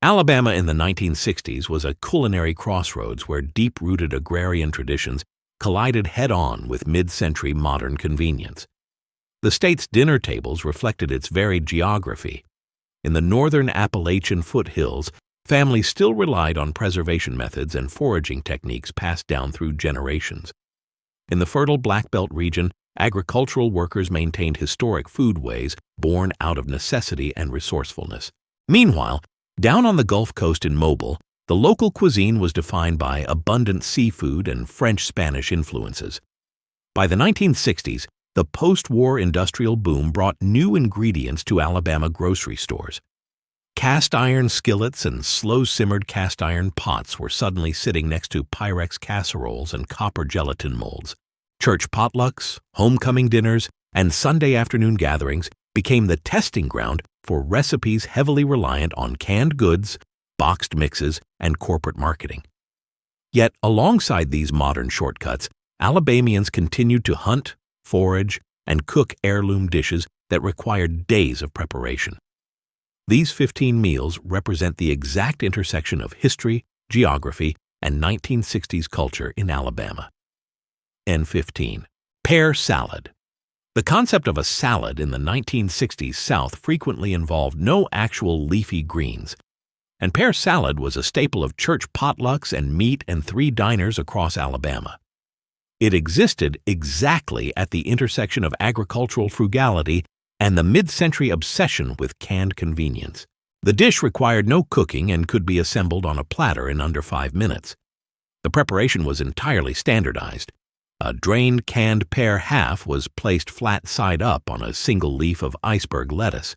Alabama in the 1960s was a culinary crossroads where deep-rooted agrarian traditions collided head-on with mid-century modern convenience. The state's dinner tables reflected its varied geography. In the northern Appalachian foothills, families still relied on preservation methods and foraging techniques passed down through generations. In the fertile Black Belt region, agricultural workers maintained historic foodways born out of necessity and resourcefulness. Meanwhile, down on the Gulf Coast in Mobile, the local cuisine was defined by abundant seafood and French-Spanish influences. By the 1960s, the post-war industrial boom brought new ingredients to Alabama grocery stores. Cast-iron skillets and slow-simmered cast-iron pots were suddenly sitting next to Pyrex casseroles and copper gelatin molds. Church potlucks, homecoming dinners, and Sunday afternoon gatherings became the testing ground for recipes heavily reliant on canned goods, boxed mixes, and corporate marketing. Yet, alongside these modern shortcuts, Alabamians continued to hunt, forage, and cook heirloom dishes that required days of preparation. These 15 meals represent the exact intersection of history, geography, and 1960s culture in Alabama. N15. Pear salad. The concept of a salad in the 1960s South frequently involved no actual leafy greens, and pear salad was a staple of church potlucks and meat and three diners across Alabama. It existed exactly at the intersection of agricultural frugality and the mid-century obsession with canned convenience. The dish required no cooking and could be assembled on a platter in under 5 minutes. The preparation was entirely standardized. A drained canned pear half was placed flat side up on a single leaf of iceberg lettuce.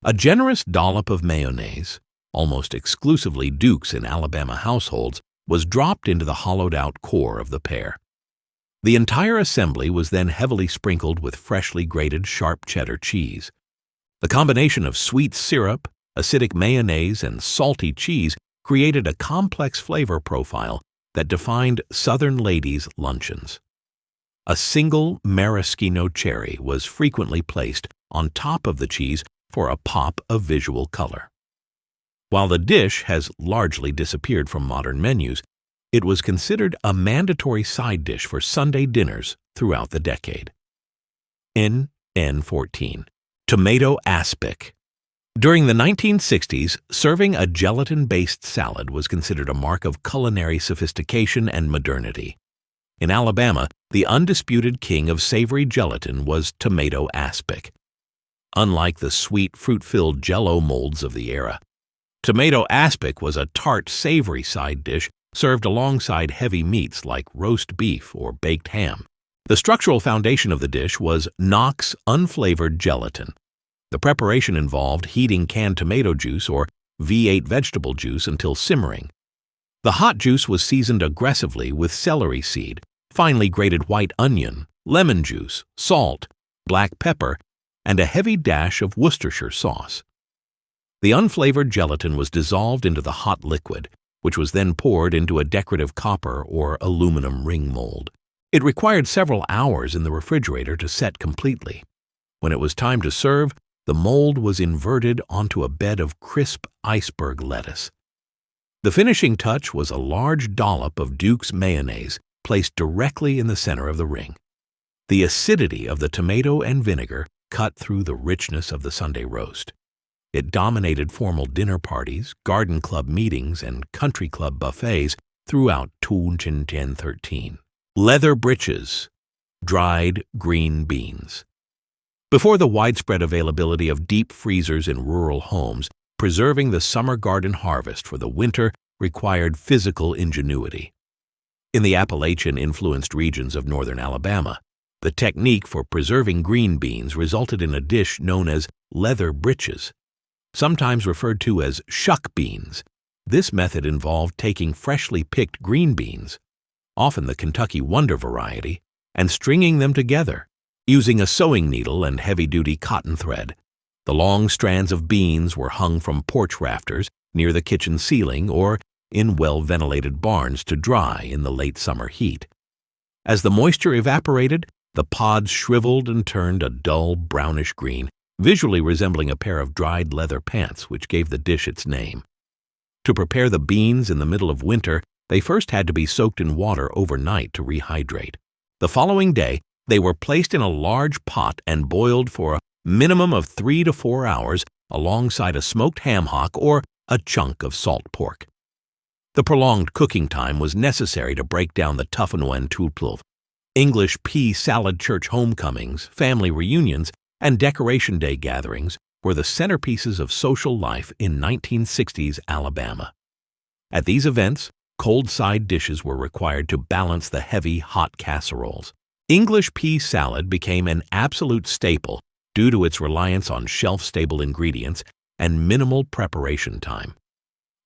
A generous dollop of mayonnaise, almost exclusively Duke's in Alabama households, was dropped into the hollowed-out core of the pear. The entire assembly was then heavily sprinkled with freshly grated sharp cheddar cheese. The combination of sweet syrup, acidic mayonnaise, and salty cheese created a complex flavor profile that defined Southern ladies' luncheons. A single maraschino cherry was frequently placed on top of the cheese for a pop of visual color. While the dish has largely disappeared from modern menus, it was considered a mandatory side dish for Sunday dinners throughout the decade. N14. Tomato aspic. During the 1960s, serving a gelatin-based salad was considered a mark of culinary sophistication and modernity. In Alabama, the undisputed king of savory gelatin was tomato aspic. Unlike the sweet, fruit-filled Jell-O molds of the era, tomato aspic was a tart, savory side dish served alongside heavy meats like roast beef or baked ham. The structural foundation of the dish was Knox unflavored gelatin. The preparation involved heating canned tomato juice or V8 vegetable juice until simmering. The hot juice was seasoned aggressively with celery seed, finely grated white onion, lemon juice, salt, black pepper, and a heavy dash of Worcestershire sauce. The unflavored gelatin was dissolved into the hot liquid, which was then poured into a decorative copper or aluminum ring mold. It required several hours in the refrigerator to set completely. When it was time to serve, the mold was inverted onto a bed of crisp iceberg lettuce. The finishing touch was a large dollop of Duke's mayonnaise placed directly in the center of the ring. The acidity of the tomato and vinegar cut through the richness of the Sunday roast. It dominated formal dinner parties, garden club meetings, and country club buffets throughout 2013. Leather breeches, dried green beans. Before the widespread availability of deep freezers in rural homes, preserving the summer garden harvest for the winter required physical ingenuity. In the Appalachian-influenced regions of northern Alabama, the technique for preserving green beans resulted in a dish known as leather breeches, sometimes referred to as shuck beans. This method involved taking freshly picked green beans, often the Kentucky Wonder variety, and stringing them together, using a sewing needle and heavy-duty cotton thread. The long strands of beans were hung from porch rafters near the kitchen ceiling or in well-ventilated barns to dry in the late summer heat. As the moisture evaporated, the pods shriveled and turned a dull brownish green, visually resembling a pair of dried leather pants, which gave the dish its name. To prepare the beans in the middle of winter, they first had to be soaked in water overnight to rehydrate. The following day, they were placed in a large pot and boiled for a minimum of 3 to 4 hours alongside a smoked ham hock or a chunk of salt pork. The prolonged cooking time was necessary to break down the tuffenoen tulplov. English pea salad church homecomings, family reunions, and Decoration Day gatherings were the centerpieces of social life in 1960s Alabama. At these events, cold side dishes were required to balance the heavy, hot casseroles. English pea salad became an absolute staple due to its reliance on shelf-stable ingredients and minimal preparation time.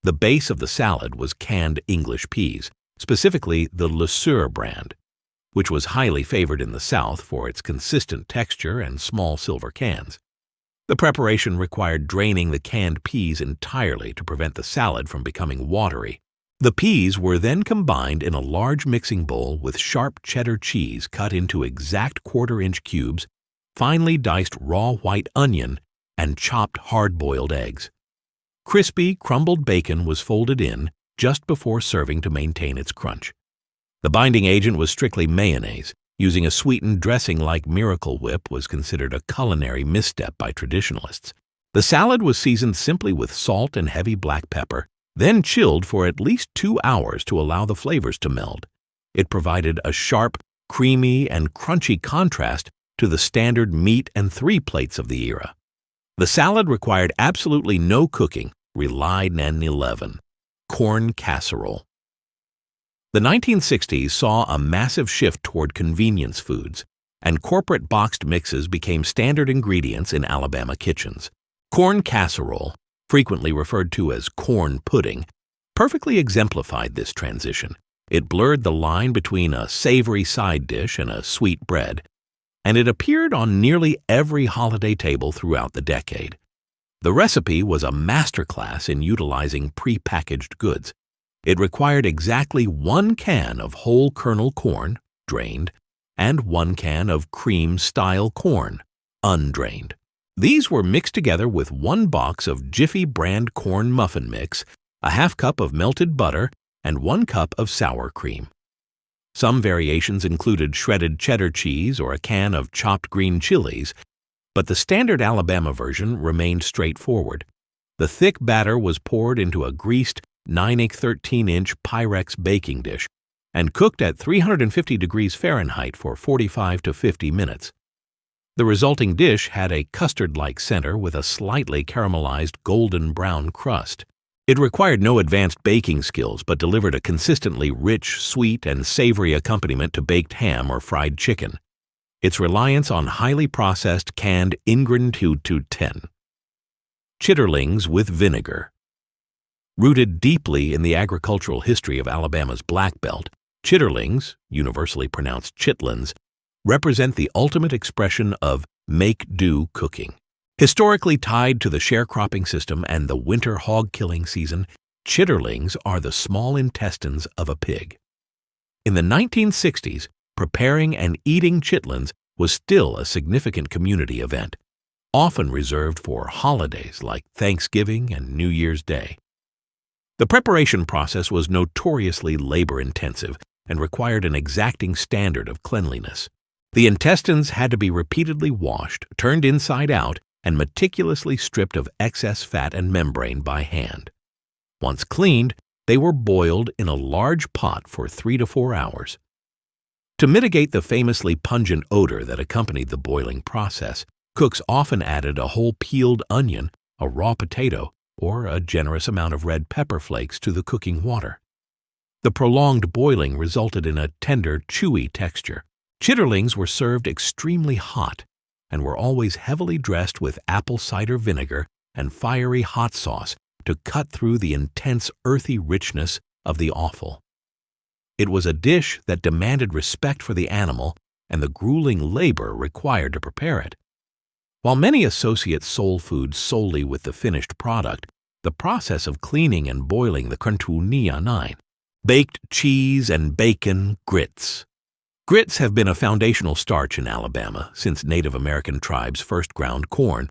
The base of the salad was canned English peas, specifically the Le Sueur brand, which was highly favored in the South for its consistent texture and small silver cans. The preparation required draining the canned peas entirely to prevent the salad from becoming watery. The peas were then combined in a large mixing bowl with sharp cheddar cheese cut into exact quarter-inch cubes, finely diced raw white onion, and chopped hard-boiled eggs. Crispy, crumbled bacon was folded in just before serving to maintain its crunch. The binding agent was strictly mayonnaise. Using a sweetened dressing like Miracle Whip was considered a culinary misstep by traditionalists. The salad was seasoned simply with salt and heavy black pepper, then chilled for at least 2 hours to allow the flavors to meld. It provided a sharp, creamy, and crunchy contrast to the standard meat and 3 plates of the era. The salad required absolutely no cooking, relied on 11. Corn casserole. The 1960s saw a massive shift toward convenience foods, and corporate boxed mixes became standard ingredients in Alabama kitchens. Corn casserole, frequently referred to as corn pudding, perfectly exemplified this transition. It blurred the line between a savory side dish and a sweet bread, and it appeared on nearly every holiday table throughout the decade. The recipe was a masterclass in utilizing pre-packaged goods. It required exactly 1 can of whole kernel corn, drained, and 1 can of cream-style corn, undrained. These were mixed together with 1 box of Jiffy brand corn muffin mix, a half cup of melted butter, and 1 cup of sour cream. Some variations included shredded cheddar cheese or a can of chopped green chilies, but the standard Alabama version remained straightforward. The thick batter was poured into a greased 9-13-inch Pyrex baking dish and cooked at 350 degrees Fahrenheit for 45 to 50 minutes. The resulting dish had a custard-like center with a slightly caramelized golden brown crust. It required no advanced baking skills but delivered a consistently rich, sweet, and savory accompaniment to baked ham or fried chicken. Its reliance on highly processed canned ingredient to 10. Chitterlings with vinegar. Rooted deeply in the agricultural history of Alabama's Black Belt, chitterlings, universally pronounced chitlins, represent the ultimate expression of make-do cooking. Historically tied to the sharecropping system and the winter hog-killing season, chitterlings are the small intestines of a pig. In the 1960s, preparing and eating chitlins was still a significant community event, often reserved for holidays like Thanksgiving and New Year's Day. The preparation process was notoriously labor-intensive and required an exacting standard of cleanliness. The intestines had to be repeatedly washed, turned inside out, and meticulously stripped of excess fat and membrane by hand. Once cleaned, they were boiled in a large pot for 3 to 4 hours. To mitigate the famously pungent odor that accompanied the boiling process, cooks often added a whole peeled onion, a raw potato, or a generous amount of red pepper flakes to the cooking water. The prolonged boiling resulted in a tender, chewy texture. Chitterlings were served extremely hot and were always heavily dressed with apple cider vinegar and fiery hot sauce to cut through the intense earthy richness of the offal. It was a dish that demanded respect for the animal and the grueling labor required to prepare it. While many associate soul food solely with the finished product, the process of cleaning and boiling the Krentunia baked cheese and bacon grits. Grits have been a foundational starch in Alabama since Native American tribes first ground corn,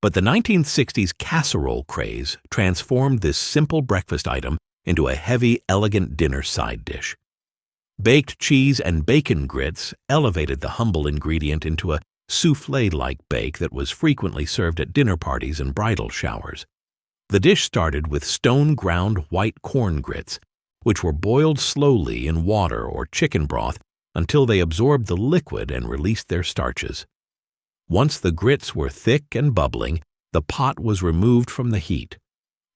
But the 1960s casserole craze transformed this simple breakfast item into a heavy, elegant dinner side dish. Baked cheese and bacon grits elevated the humble ingredient into a soufflé-like bake that was frequently served at dinner parties and bridal showers. The dish started with stone-ground white corn grits, which were boiled slowly in water or chicken broth until they absorbed the liquid and released their starches. Once the grits were thick and bubbling, the pot was removed from the heat.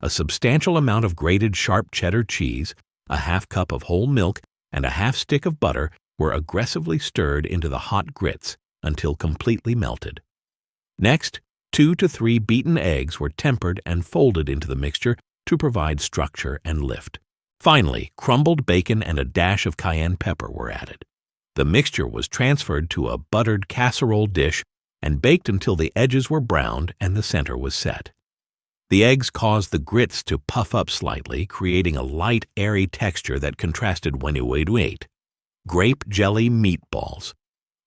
A substantial amount of grated sharp cheddar cheese, a half cup of whole milk, and a half stick of butter were aggressively stirred into the hot grits until completely melted. Next, 2 to 3 beaten eggs were tempered and folded into the mixture to provide structure and lift. Finally, crumbled bacon and a dash of cayenne pepper were added. The mixture was transferred to a buttered casserole dish and baked until the edges were browned and the center was set. The eggs caused the grits to puff up slightly, creating a light, airy texture that contrasted when you ate. Grape jelly meatballs.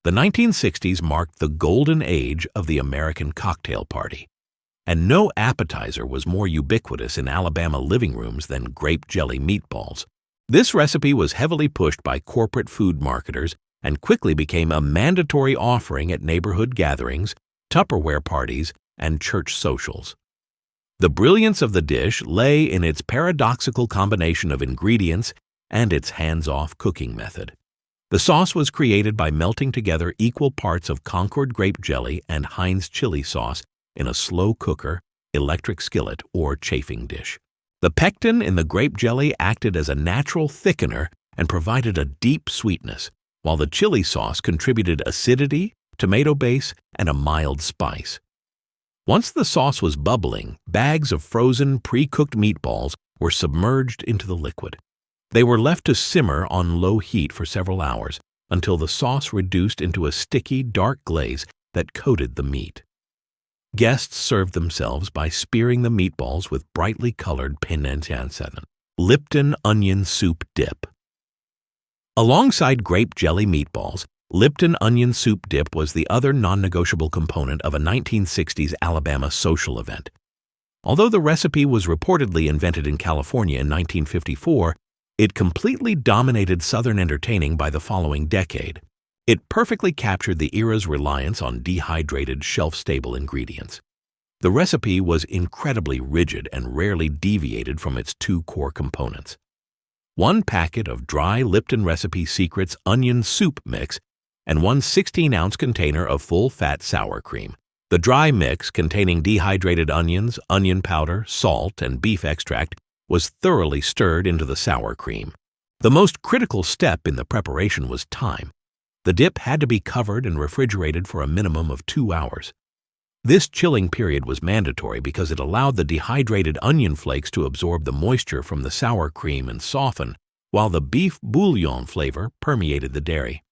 The 1960s marked the golden age of the American cocktail party, and no appetizer was more ubiquitous in Alabama living rooms than grape jelly meatballs. This recipe was heavily pushed by corporate food marketers and quickly became a mandatory offering at neighborhood gatherings, Tupperware parties, and church socials. The brilliance of the dish lay in its paradoxical combination of ingredients and its hands-off cooking method. The sauce was created by melting together equal parts of Concord grape jelly and Heinz chili sauce in a slow cooker, electric skillet, or chafing dish. The pectin in the grape jelly acted as a natural thickener and provided a deep sweetness, while the chili sauce contributed acidity, tomato base, and a mild spice. Once the sauce was bubbling, bags of frozen, pre-cooked meatballs were submerged into the liquid. They were left to simmer on low heat for several hours until the sauce reduced into a sticky, dark glaze that coated the meat. Guests served themselves by spearing the meatballs with brightly colored Lipton onion soup dip. Alongside grape jelly meatballs, Lipton onion soup dip was the other non-negotiable component of a 1960s Alabama social event. Although the recipe was reportedly invented in California in 1954, it completely dominated Southern entertaining by the following decade. It perfectly captured the era's reliance on dehydrated, shelf-stable ingredients. The recipe was incredibly rigid and rarely deviated from its 2 core components. 1 packet of dry Lipton Recipe Secrets onion soup mix and 1 16-ounce container of full-fat sour cream. The dry mix, containing dehydrated onions, onion powder, salt, and beef extract, was thoroughly stirred into the sour cream. The most critical step in the preparation was time. The dip had to be covered and refrigerated for a minimum of 2 hours. This chilling period was mandatory because it allowed the dehydrated onion flakes to absorb the moisture from the sour cream and soften, while the beef bouillon flavor permeated the dairy.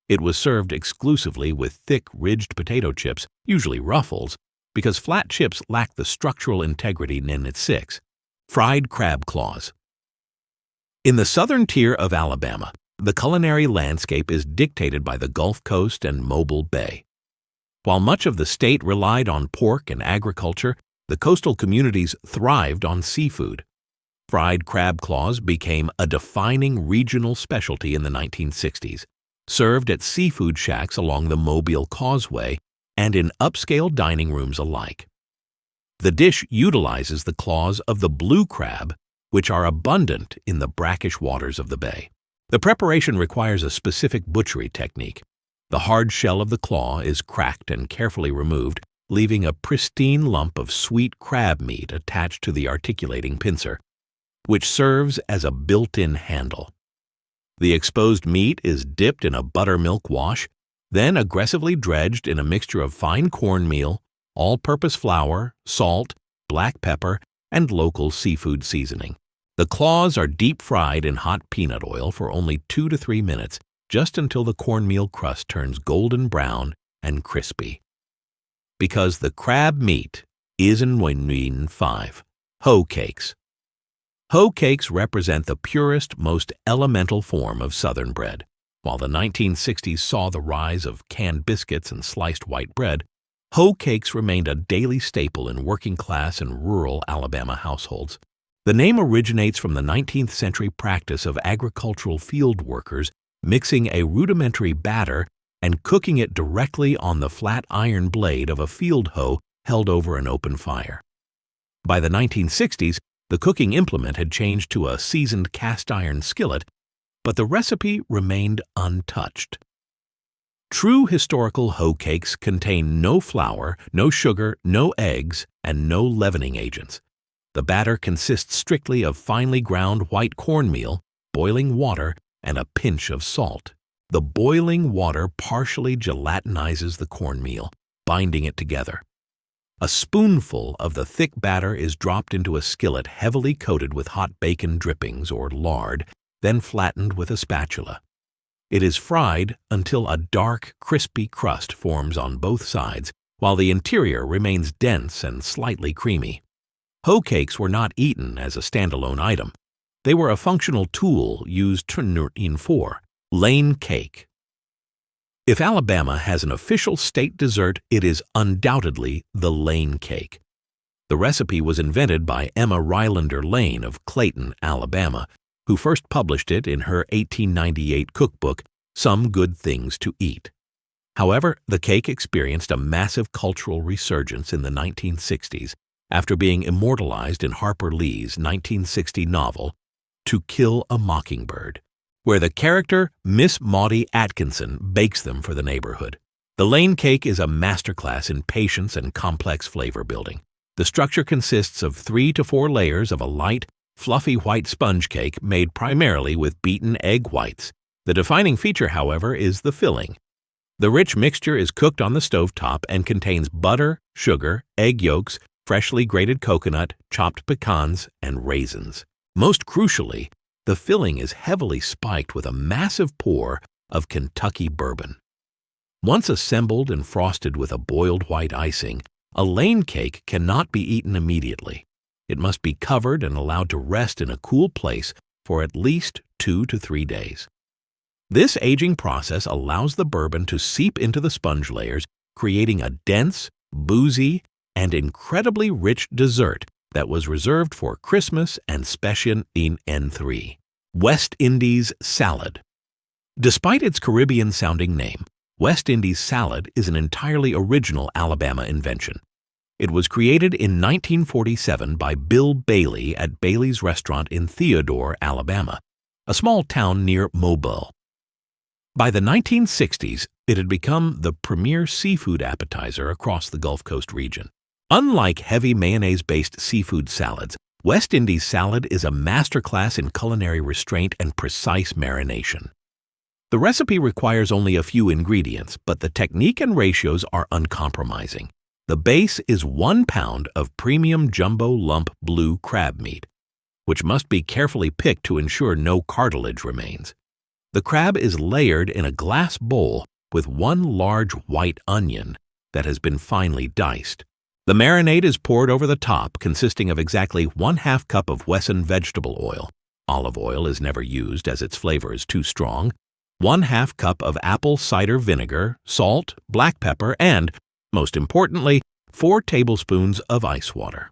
It was served exclusively with thick, ridged potato chips, usually Ruffles, because flat chips lack the structural integrity in its 6. Fried crab claws. In the southern tier of Alabama, the culinary landscape is dictated by the Gulf Coast and Mobile Bay. While much of the state relied on pork and agriculture, the coastal communities thrived on seafood. Fried crab claws became a defining regional specialty in the 1960s, served at seafood shacks along the Mobile Causeway and in upscale dining rooms alike. The dish utilizes the claws of the blue crab, which are abundant in the brackish waters of the bay. The preparation requires a specific butchery technique. The hard shell of the claw is cracked and carefully removed, leaving a pristine lump of sweet crab meat attached to the articulating pincer, which serves as a built-in handle. The exposed meat is dipped in a buttermilk wash, then aggressively dredged in a mixture of fine cornmeal, all-purpose flour, salt, black pepper, and local seafood seasoning. The claws are deep-fried in hot peanut oil for only 2 to 3 minutes, just until the cornmeal crust turns golden brown and crispy. Because the crab meat is in 5. Hoe cakes. Hoe cakes represent the purest, most elemental form of Southern bread. While the 1960s saw the rise of canned biscuits and sliced white bread, Hoe cakes remained a daily staple in working-class and rural Alabama households. The name originates from the 19th century practice of agricultural field workers mixing a rudimentary batter and cooking it directly on the flat iron blade of a field hoe held over an open fire. By the 1960s, the cooking implement had changed to a seasoned cast-iron skillet, but the recipe remained untouched. True historical hoe cakes contain no flour, no sugar, no eggs, and no leavening agents. The batter consists strictly of finely ground white cornmeal, boiling water, and a pinch of salt. The boiling water partially gelatinizes the cornmeal, binding it together. A spoonful of the thick batter is dropped into a skillet heavily coated with hot bacon drippings or lard, then flattened with a spatula. It is fried until a dark, crispy crust forms on both sides, while the interior remains dense and slightly creamy. Hoe cakes were not eaten as a standalone item. They were a functional tool used for Lane cake. If Alabama has an official state dessert, it is undoubtedly the Lane cake. The recipe was invented by Emma Rylander Lane of Clayton, Alabama, who first published it in her 1898 cookbook, Some Good Things to Eat. However, the cake experienced a massive cultural resurgence in the 1960s after being immortalized in Harper Lee's 1960 novel, To Kill a Mockingbird, where the character Miss Maudie Atkinson bakes them for the neighborhood. The Lane cake is a masterclass in patience and complex flavor building. The structure consists of 3 to 4 layers of a light, fluffy white sponge cake made primarily with beaten egg whites. The defining feature, however, is the filling. The rich mixture is cooked on the stovetop and contains butter, sugar, egg yolks, freshly grated coconut, chopped pecans, and raisins. Most crucially, the filling is heavily spiked with a massive pour of Kentucky bourbon. Once assembled and frosted with a boiled white icing, a Lane cake cannot be eaten immediately. It must be covered and allowed to rest in a cool place for at least 2 to 3 days. This aging process allows the bourbon to seep into the sponge layers, creating a dense, boozy, and incredibly rich dessert that was reserved for Christmas and special in N3. West Indies salad. Despite its Caribbean-sounding name, West Indies salad is an entirely original Alabama invention. It was created in 1947 by Bill Bailey at Bailey's Restaurant in Theodore, Alabama, a small town near Mobile. By the 1960s, it had become the premier seafood appetizer across the Gulf Coast region. Unlike heavy mayonnaise-based seafood salads, West Indies salad is a masterclass in culinary restraint and precise marination. The recipe requires only a few ingredients, but the technique and ratios are uncompromising. The base is 1 pound of premium jumbo lump blue crab meat, which must be carefully picked to ensure no cartilage remains. The crab is layered in a glass bowl with 1 large white onion that has been finely diced. The marinade is poured over the top, consisting of exactly 1/2 cup of Wesson vegetable oil. Olive oil is never used as its flavor is too strong. 1/2 cup of apple cider vinegar, salt, black pepper, and, most importantly, 4 tablespoons of ice water.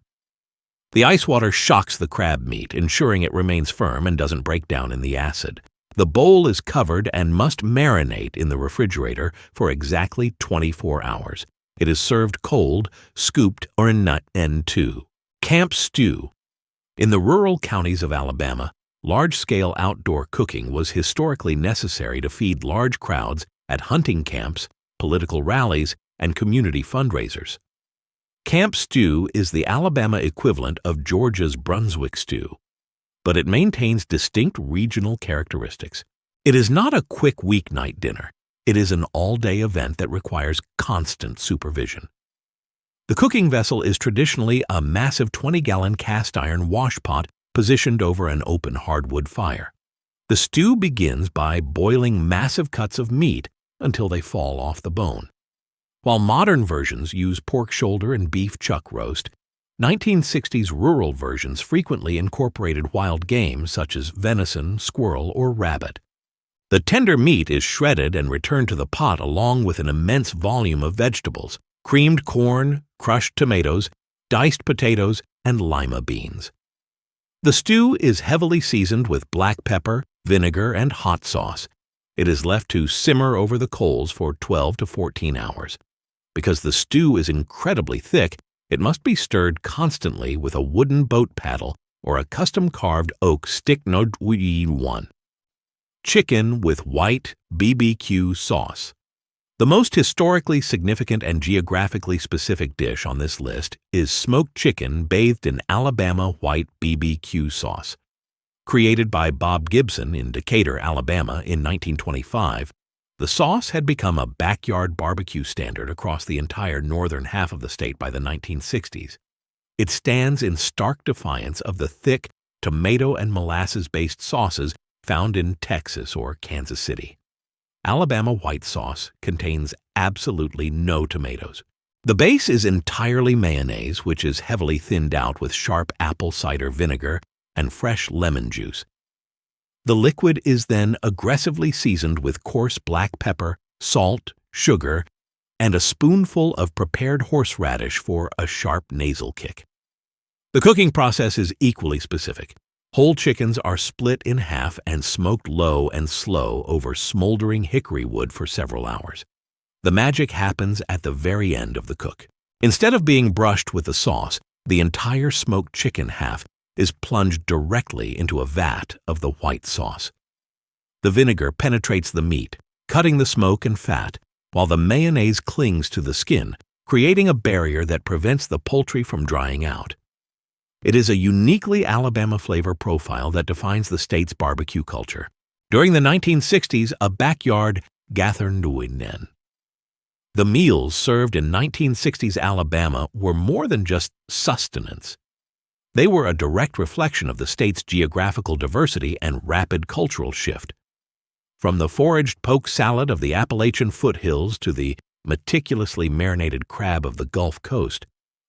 The ice water shocks the crab meat, ensuring it remains firm and doesn't break down in the acid. The bowl is covered and must marinate in the refrigerator for exactly 24 hours. It is served cold, scooped, or in N2. Camp stew. In the rural counties of Alabama, large-scale outdoor cooking was historically necessary to feed large crowds at hunting camps, political rallies, and community fundraisers. Camp stew is the Alabama equivalent of Georgia's Brunswick stew, but it maintains distinct regional characteristics. It is not a quick weeknight dinner. It is an all-day event that requires constant supervision. The cooking vessel is traditionally a massive 20-gallon cast-iron washpot positioned over an open hardwood fire. The stew begins by boiling massive cuts of meat until they fall off the bone. While modern versions use pork shoulder and beef chuck roast, 1960s rural versions frequently incorporated wild game such as venison, squirrel, or rabbit. The tender meat is shredded and returned to the pot along with an immense volume of vegetables, creamed corn, crushed tomatoes, diced potatoes, and lima beans. The stew is heavily seasoned with black pepper, vinegar, and hot sauce. It is left to simmer over the coals for 12 to 14 hours. Because the stew is incredibly thick, it must be stirred constantly with a wooden boat paddle or a custom-carved oak stick. One. Chicken with white BBQ sauce. The most historically significant and geographically specific dish on this list is smoked chicken bathed in Alabama white BBQ sauce. Created by Bob Gibson in Decatur, Alabama in 1925, the sauce had become a backyard barbecue standard across the entire northern half of the state by the 1960s. It stands in stark defiance of the thick, tomato and molasses-based sauces found in Texas or Kansas City. Alabama white sauce contains absolutely no tomatoes. The base is entirely mayonnaise, which is heavily thinned out with sharp apple cider vinegar and fresh lemon juice. The liquid is then aggressively seasoned with coarse black pepper, salt, sugar, and a spoonful of prepared horseradish for a sharp nasal kick. The cooking process is equally specific. Whole chickens are split in half and smoked low and slow over smoldering hickory wood for several hours. The magic happens at the very end of the cook. Instead of being brushed with the sauce, the entire smoked chicken half is plunged directly into a vat of the white sauce. The vinegar penetrates the meat, cutting the smoke and fat, while the mayonnaise clings to the skin, creating a barrier that prevents the poultry from drying out. It is a uniquely Alabama flavor profile that defines the state's barbecue culture. During the 1960s, a backyard gathernduinen. The meals served in 1960s Alabama were more than just sustenance. They were a direct reflection of the state's geographical diversity and rapid cultural shift. From the foraged poke salad of the Appalachian foothills to the meticulously marinated crab of the Gulf Coast,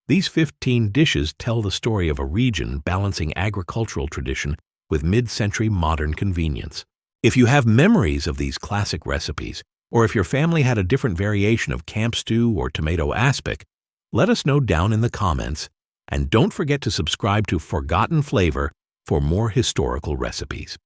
these 15 dishes tell the story of a region balancing agricultural tradition with mid-century modern convenience. If you have memories of these classic recipes, or if your family had a different variation of camp stew or tomato aspic, let us know down in the comments, and don't forget to subscribe to Forgotten Flavor for more historical recipes.